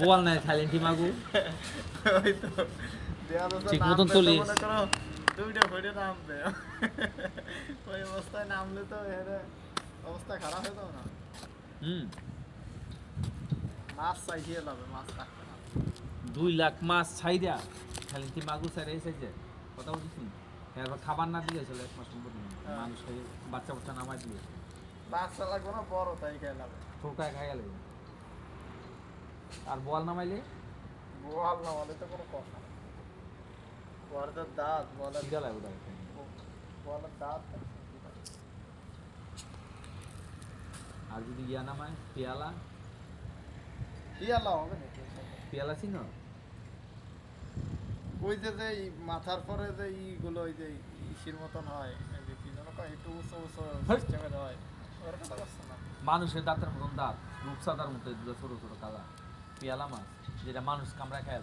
বোয়াল নাই থাইল্যান্ডি মাগু ওই তো দেয়া দোস্ত ঠিক নামলে মতন তো তুলিস। মনে করো দুইটা ফেটে নামবে ওই অবস্থায় নামলে তো এর অবস্থা খারাপ হয়ে যাবে না হুম মাছ চাইছিয়ে যাবে মাছ থাকবে না 2 লাখ মাছ ছাইরা থাইল্যান্ডি মাগু ছাইরা এসেছে কথা বলছিস এরপর খাবার না দিয়ে চলে 1 মাস সম্ভব না হ্যাঁ। মানুষ বাচ্চা বাচ্চা নামাই দিয়ে বাচ্চা লাগবে না বড় তাই খেয়ে লাগবে ঠোকায় খাই গেলে আর বোয়াল নামাইলে বোয়াল না বলে তো কোনো কথা নেই বড়দের দাঁত বলের খিদা লাগে ওটা বলের দাঁত আর যদি ইয়া নামায় পেয়ালা ইয়ালা হবে নাকি পেয়ালা চিনো ওই যে এই মাথার পরে যে ইগুলো ওই যে ইসির মতন হয় এই যে কি যেন কয় একটু উঁচু উঁচু সিস্টেমের হয় ওর কথা করছে না মানুষের দাঁতের মতন দাঁত রূপসাদার মতো এগুলো ছোট ছোট কালা পেয়ালা মাছ যেটা মানুষ কামড়ায় খায়